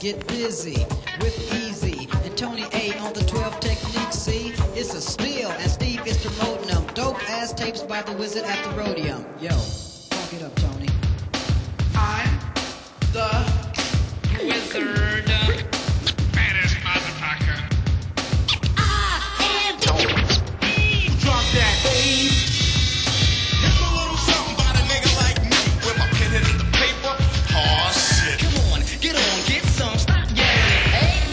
Get busy with Eazy and Tony A on the 12 techniques. See, it's a steal, and Steve is promoting them. Dope ass tapes by the wizard at the Rhodium. Yo, fuck it up, Tony. I'm the wizard. Baddest motherfucker. I am Tony. Drop that bass. Here's a little something about a nigga like me. With my pen hit the paper. Aw, shit. Come on, get some. Stop yelling. 8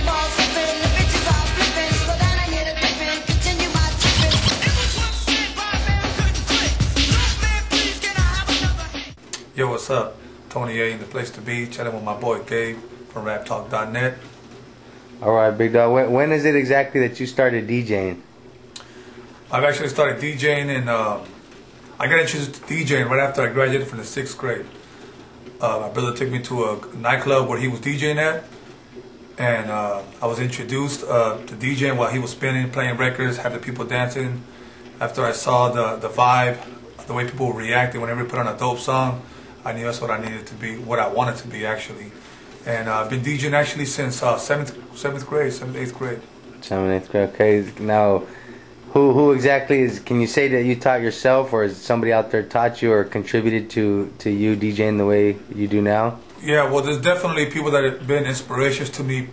ball, sipping. The bitches are flipping. Slow down, I hear the dipping. Continue my tipping. It was one day, five man couldn't click. Look, man, please, can I have another hit? Yo, what's up? Tony A in the place to be, chatting with my boy Gabe from raptalk.net. Alright, big dog. When is it exactly that you started DJing? I've actually started DJing and I got introduced to DJing right after I graduated from the 6th grade. My brother took me to a nightclub where he was DJing at, and I was introduced to DJing while he was spinning, playing records, had the people dancing. After I saw the vibe, the way people were reacting whenever he put on a dope song, I knew that's what I needed to be, what I wanted to be actually. And I've been DJing actually since 7th grade, 8th grade. 7th, 8th grade. Okay, now who exactly is? Can you say that you taught yourself, or is somebody out there taught you or contributed to you DJing the way you do now? Yeah, well, there's definitely people that have been inspirations to me,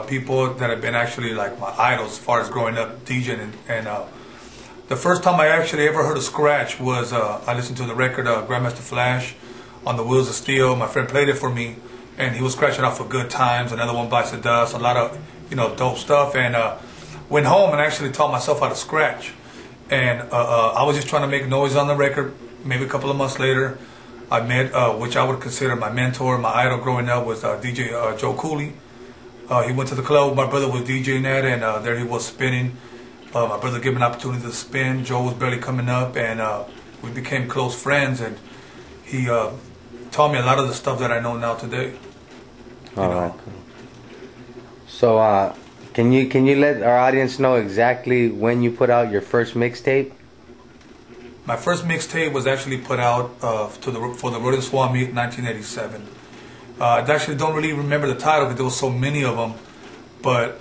people that have been actually like my idols as far as growing up DJing. And the first time I actually ever heard a scratch was I listened to the record Grandmaster Flash on the Wheels of Steel. My friend played it for me, and he was scratching out for Good Times, another one Bites the Dust, a lot of dope stuff. And went home and actually taught myself how to scratch. And I was just trying to make noise on the record. Maybe a couple of months later, I met, which I would consider my mentor, my idol growing up, was DJ Joe Cooley. He went to the club my brother was DJing at, and there he was spinning. My brother gave me an opportunity to spin. Joe was barely coming up, and we became close friends, and he taught me a lot of the stuff that I know now today. Alright, cool. So, can you let our audience know exactly when you put out your first mixtape? My first mixtape was actually put out for the Rhodium Swap Meet in 1987. I actually don't really remember the title because there was so many of them, but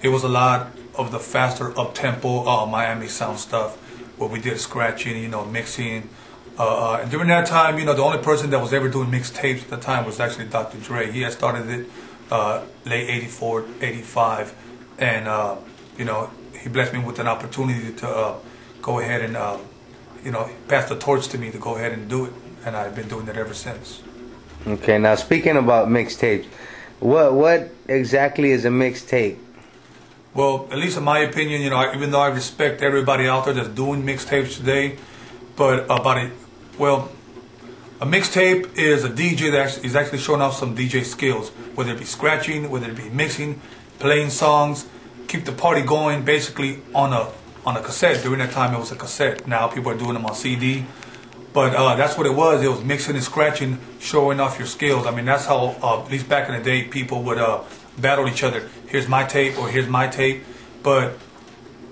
it was a lot of the faster up-tempo Miami sound stuff where we did scratching, mixing. And during that time, the only person that was ever doing mixtapes at the time was actually Dr. Dre. He had started it late 84, 85, and he blessed me with an opportunity to go ahead and pass the torch to me to go ahead and do it, and I've been doing it ever since. Okay, now speaking about mixtapes, what exactly is a mixtape? Well, at least in my opinion, even though I respect everybody out there that's doing mixtapes today, but a mixtape is a DJ that is actually showing off some DJ skills, whether it be scratching, whether it be mixing, playing songs, keep the party going, basically on a cassette. During that time, it was a cassette. Now people are doing them on CD, but that's what it was. It was mixing and scratching, showing off your skills. I mean, that's how, at least back in the day, people would battle each other. Here's my tape, or here's my tape. But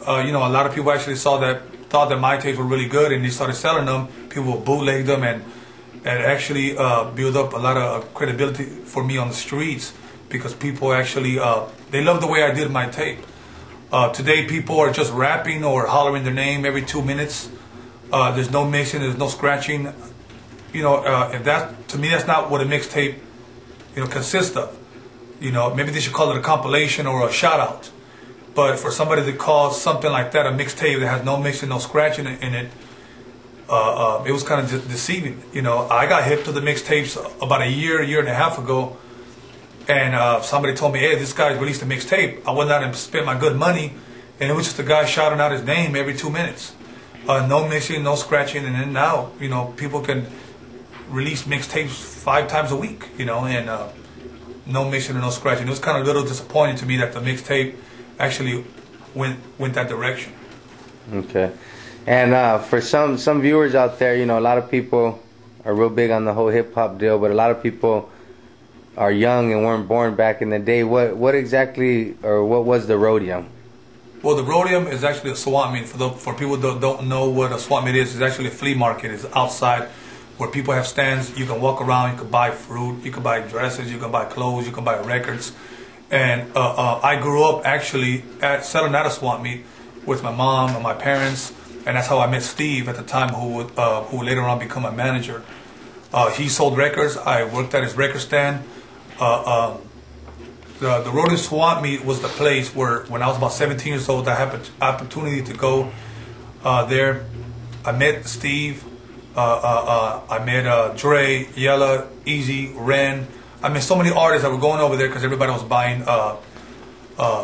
a lot of people actually thought that my tapes were really good, and they started selling them. People would bootleg them, and actually build up a lot of credibility for me on the streets, because people actually they love the way I did my tape. Today people are just rapping or hollering their name every 2 minutes. There's no mixing, there's no scratching. If that, to me, that's not what a mixtape consists of. Maybe they should call it a compilation or a shout out. But for somebody to call something like that a mixtape that has no mixing, no scratching in it, it was kind of deceiving. I got hip to the mixtapes about a year and a half ago, and somebody told me, hey, this guy's released a mixtape. I went out and spent my good money, and it was just a guy shouting out his name every 2 minutes. No mixing, no scratching, and then now, people can release mixtapes 5 times a week, and no mixing and no scratching. It was kind of a little disappointing to me that the mixtape actually went that direction. Okay. And for some viewers out there, a lot of people are real big on the whole hip-hop deal, but a lot of people are young and weren't born back in the day. What exactly, or what was the Rhodium? Well, the Rhodium is actually a swap meet. For people that don't know what a swap meet is, it's actually a flea market. It's outside where people have stands. You can walk around, you can buy fruit, you can buy dresses, you can buy clothes, you can buy records. And I grew up actually selling at a swap meet with my mom and my parents, and that's how I met Steve at the time, who would later on become a manager. He sold records. I worked at his record stand. The Rodeo Swap Meet was the place where, when I was about 17 years old, I had the opportunity to go there. I met Steve. I met Dre, Yella, Eazy, Ren. I met so many artists that were going over there because everybody was buying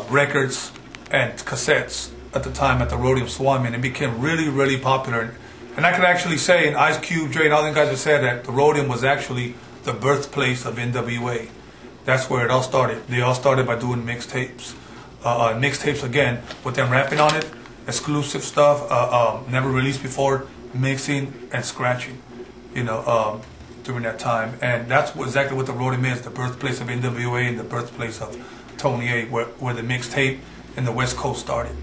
records and cassettes at the time at the Rodeo Swap Meet. It became really, really popular. And I could actually say, and Ice Cube, Dre, and all them guys have said that the Roadium was actually the birthplace of N.W.A. That's where it all started. They all started by doing mixtapes. Mixtapes again, with them rapping on it, exclusive stuff, never released before, mixing and scratching, during that time. And that's exactly what the Roadium is, the birthplace of N.W.A. and the birthplace of Tony A, where the mixtape in the West Coast started.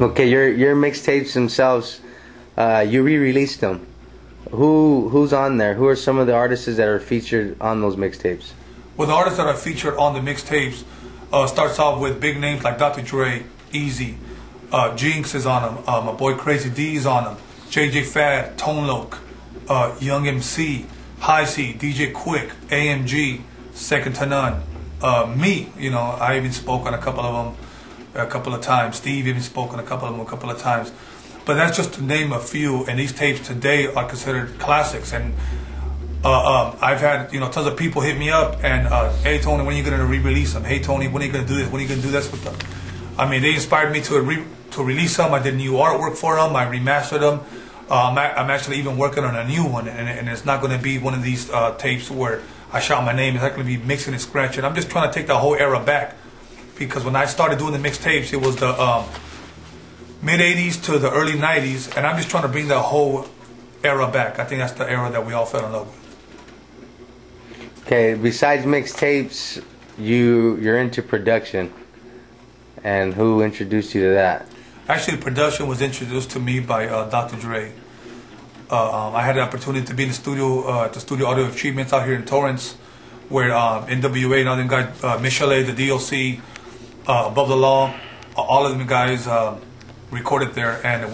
Okay, your mixtapes themselves, you re-released them. Who's on there? Who are some of the artists that are featured on those mixtapes? Well, the artists that are featured on the mixtapes starts off with big names like Dr. Dre, Eazy, Jinx is on them, my boy Crazy D is on them, JJ Fad, Tone Loc, Young MC, High C, DJ Quick, AMG, Second to None, me. I even spoke on a couple of them a couple of times. Steve even spoke on a couple of them a couple of times. But that's just to name a few. And these tapes today are considered classics. And I've had tons of people hit me up and hey Tony, when are you going to re-release them? Hey Tony, when are you going to do this? When are you going to do this with them? I mean, they inspired me to release them. I did new artwork for them. I remastered them. I'm actually even working on a new one, and it's not going to be one of these tapes where I shout my name. It's not going to be mixing and scratching. I'm just trying to take the whole era back, because when I started doing the mixtapes, it was the mid 80s to the early 90s, and I'm just trying to bring the whole era back. I think that's the era that we all fell in love with. Okay, besides mixtapes, you're into production, and who introduced you to that? Actually, production was introduced to me by Dr. Dre. I had the opportunity to be in the studio at the Studio Audio Achievements out here in Torrance, where N.W.A. and all them guys, Michelle, the DLC, Above the Law, all of them guys recorded there, and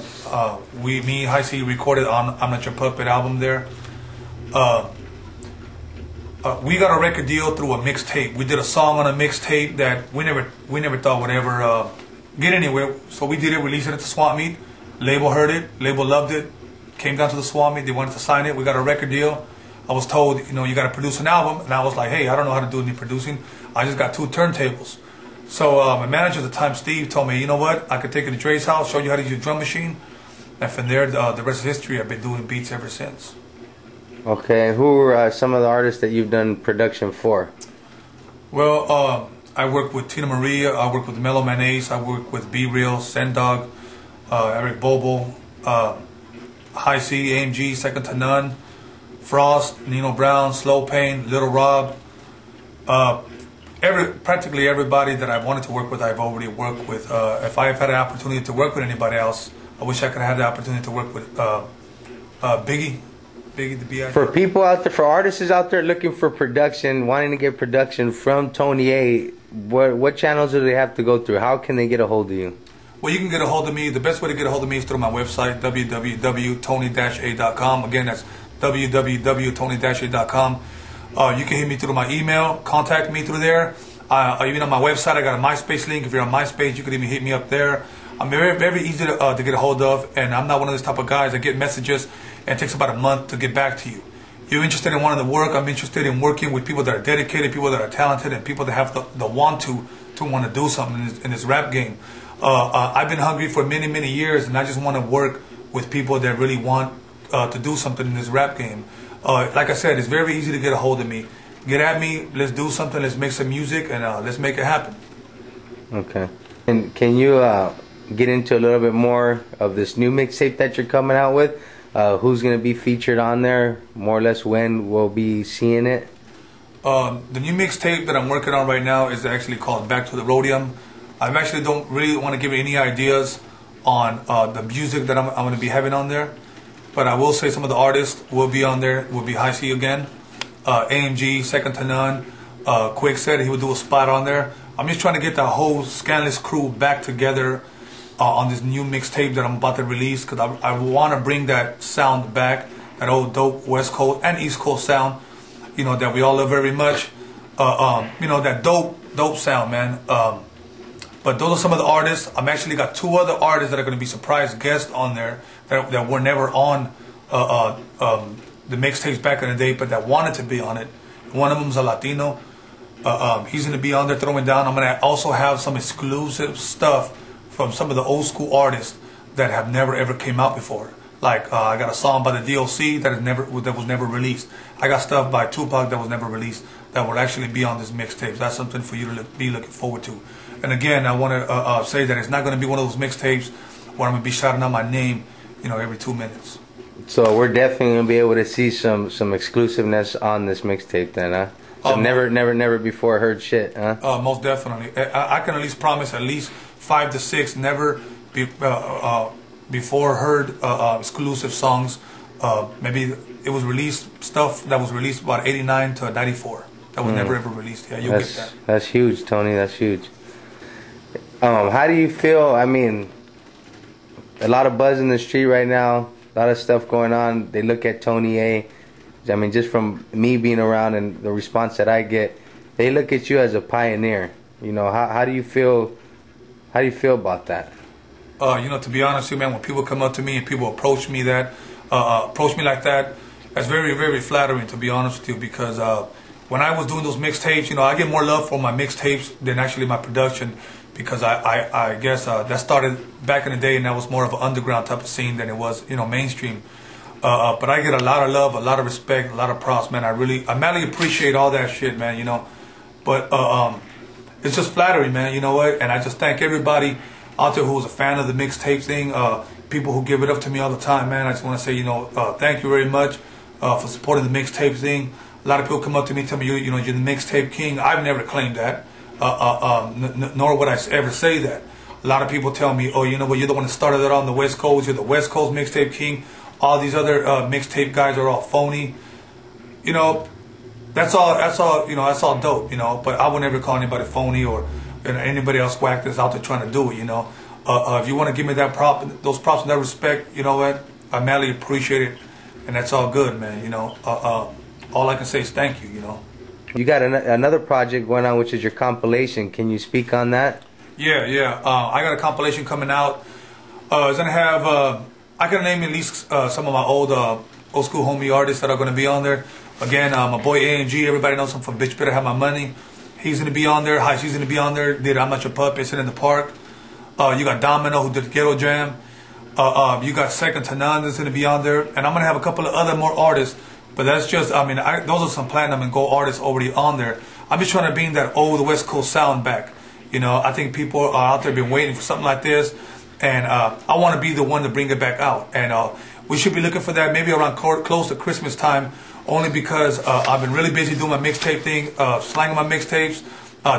me, High C, recorded on I'm Not Your Puppet album there. We got a record deal through a mixtape. We did a song on a mixtape that we never thought would ever get anywhere. So we did it, released it at the swap meet. Label heard it, label loved it, came down to the swap meet. They wanted to sign it. We got a record deal. I was told, you got to produce an album, and I was like, hey, I don't know how to do any producing. I just got 2 turntables. So my manager at the time, Steve, told me, you know what? I could take you to Dre's house, show you how to use a drum machine, and from there, the rest is history. I've been doing beats ever since. Okay, who are some of the artists that you've done production for? Well, I work with Tina Maria, I work with Mellow Man Ace, I work with B Real, Sendog, Eric Bobo, High C, AMG, Second to None, Frost, Nino Brown, Slow Pain, Little Rob. Practically everybody that I wanted to work with, I've already worked with. If I have had an opportunity to work with anybody else, I wish I could have had the opportunity to work with Biggie the B.I.G. For people out there, for artists out there looking for production, wanting to get production from Tony A, what channels do they have to go through? How can they get a hold of you? Well, you can get a hold of me. The best way to get a hold of me is through my website, www.tony-a.com. Again, that's www.tony-a.com. You can hit me through my email, contact me through there. Even on my website, I got a MySpace link. If you're on MySpace, you can even hit me up there. I'm very, very easy to get a hold of, and I'm not one of those type of guys that get messages and it takes about a month to get back to you. You're interested in wanting to work. I'm interested in working with people that are dedicated, people that are talented, and people that have the want to want to do something in this rap game. I've been hungry for many, many years, and I just want to work with people that really want to do something in this rap game. Like I said, it's very easy to get a hold of me. Get at me, let's do something, let's make some music, and let's make it happen. Okay. And can you get into a little bit more of this new mixtape that you're coming out with? Who's going to be featured on there? More or less when we'll be seeing it? The new mixtape that I'm working on right now is actually called Back to the Roadium. I actually don't really want to give any ideas on the music that I'm going to be having on there. but I will say some of the artists will be on there. Will be High C again, AMG, Second to None. Quick said he would do a spot on there. I'm just trying to get the whole Scandalous crew back together on this new mixtape that I'm about to release, because I want to bring that sound back, that old dope West Coast and East Coast sound, you know, that we all love very much. You know, that dope sound, man. But those are some of the artists. I'm actually got 2 other artists that are going to be surprise guests on there that were never on the mixtapes back in the day, but that wanted to be on it. One of them is a Latino. He's going to be on there throwing down. I'm going to also have some exclusive stuff from some of the old school artists that have never ever came out before. Like I got a song by the D.O.C. that was never released. I got stuff by Tupac that was never released that will actually be on this mixtape. That's something for you to be looking forward to. And again, I want to say that it's not going to be one of those mixtapes where I'm going to be shouting out my name, you know, every 2 minutes. So we're definitely going to be able to see some exclusiveness on this mixtape then, huh? So never before heard shit, huh? Most definitely. I can at least promise at least 5 to 6 never before heard exclusive songs. Maybe it was released stuff that was released about 89 to 94. That was never ever released. Yeah, you'll get that. That's huge, Tony. That's huge. How do you feel? I mean, a lot of buzz in the street right now. A lot of stuff going on. They look at Tony A. I mean, just from me being around and the response that I get, they look at you as a pioneer. You know, how do you feel? How do you feel about that? You know, to be honest with you, man, when people come up to me and people approach me like that, that's very, very flattering, to be honest with you, because when I was doing those mixtapes, you know, I get more love for my mixtapes than actually my production, because I guess that started back in the day, and that was more of an underground type of scene than it was, you know, mainstream. But I get a lot of love, a lot of respect, a lot of props, man. I madly appreciate all that shit, man, you know. But it's just flattering, man, you know what? And I just thank everybody out there who was a fan of the mixtape thing, people who give it up to me all the time, man. I just want to say, you know, thank you very much for supporting the mixtape thing. A lot of people come up to me and tell me, you know, you're the mixtape king. I've never claimed that, nor would I ever say that. A lot of people tell me, oh, you know what, you're the one that started it on the West Coast. You're the West Coast mixtape king. All these other mixtape guys are all phony. You know, that's all. You know, that's all dope. You know, but I would never call anybody phony or anybody else whack that's out there trying to do it. You know, if you want to give me that those props and that respect, you know what, I madly appreciate it, and that's all good, man. You know, all I can say is thank you. You know. You got another project going on, which is your compilation. Can you speak on that? Yeah. I got a compilation coming out. It's gonna have. I can name at least some of my old school homie artists that are going to be on there. Again, my boy AMG, everybody knows him from Bitch Better Have My Money. He's going to be on there. High C's going to be on there. Did I'm Not Your Puppet, Sitting in the Park. You got Domino, who did Ghetto Jam. You got Second to None that's going to be on there. And I'm going to have a couple of other more artists. But that's just, I mean, those are some platinum and gold artists already on there. I'm just trying to bring that old West Coast sound back. You know, I think people are out there been waiting for something like this. And I want to be the one to bring it back out. And we should be looking for that maybe around close to Christmas time, only because I've been really busy doing my mixtape thing, slanging my mixtapes,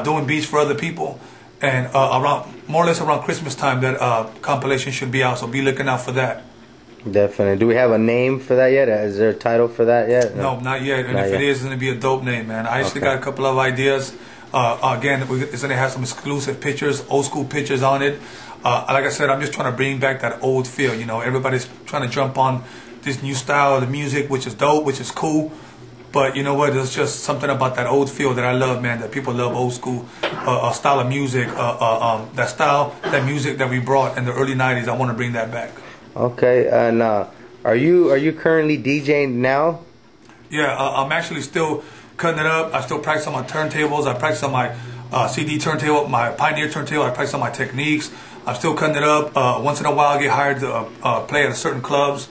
doing beats for other people. And around more or less around Christmas time, that compilation should be out. So be looking out for that. Definitely. Do we have a name for that yet? Is there a title for that yet? No, not yet. And if it is, it's going to be a dope name, man. I actually got a couple of ideas. Again, it's going to have some exclusive pictures, old school pictures on it. Like I said, I'm just trying to bring back that old feel. You know, everybody's trying to jump on this new style of the music, which is dope, which is cool. But you know what? There's just something about that old feel that I love, man. That people love old school style of music. That style, that music that we brought in the early '90s. I want to bring that back. Okay. And are you currently DJing now? Yeah, I'm actually still cutting it up. I still practice on my turntables. I practice on my CD turntable, my Pioneer turntable. I practice on my techniques. I'm still cutting it up. Once in a while, I get hired to play at certain clubs.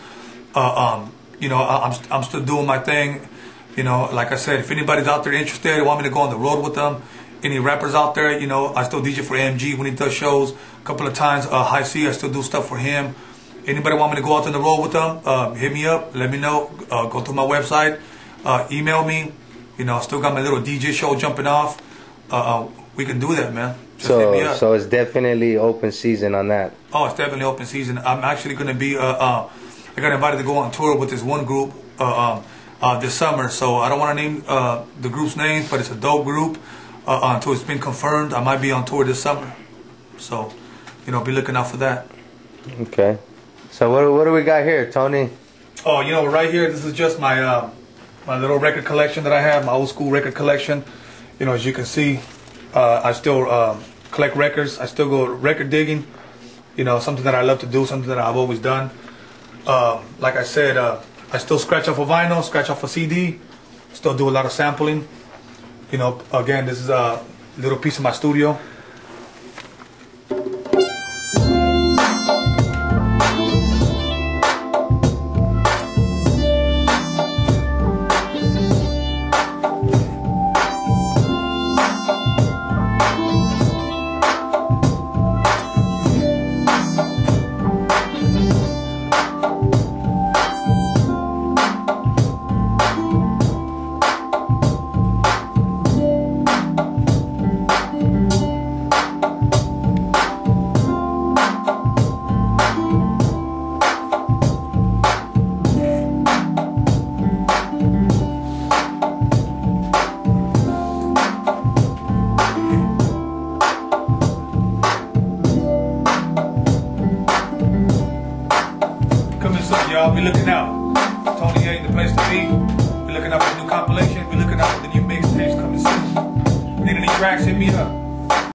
You know, I'm still doing my thing. You know, like I said, if anybody's out there interested, want me to go on the road with them, any rappers out there, you know, I still DJ for AMG when he does shows a couple of times. High C, I still do stuff for him. Anybody want me to go out on the road with them, hit me up, let me know. Go to my website, email me. You know, I still got my little DJ show jumping off. We can do that, man. So it's definitely open season on that. Oh, it's definitely open season. I'm actually going to be I got invited to go on tour with this one group this summer. So I don't want to name the group's name, but it's a dope group. Until it's been confirmed, I might be on tour this summer. So, you know, be looking out for that. Okay. So what do we got here, Tony? Oh, you know, right here, this is just my my little record collection that I have, my old school record collection. You know, as you can see, I still collect records. I still go record digging. You know, something that I love to do, something that I've always done. Like I said, I still scratch off a vinyl, scratch off a CD. Still do a lot of sampling. You know, again, this is a little piece of my studio. Y'all be looking out. N.W.A, the place to be. Be looking out for the new compilation. Be looking out for the new mixtapes coming soon. Need any tracks? Hit me up.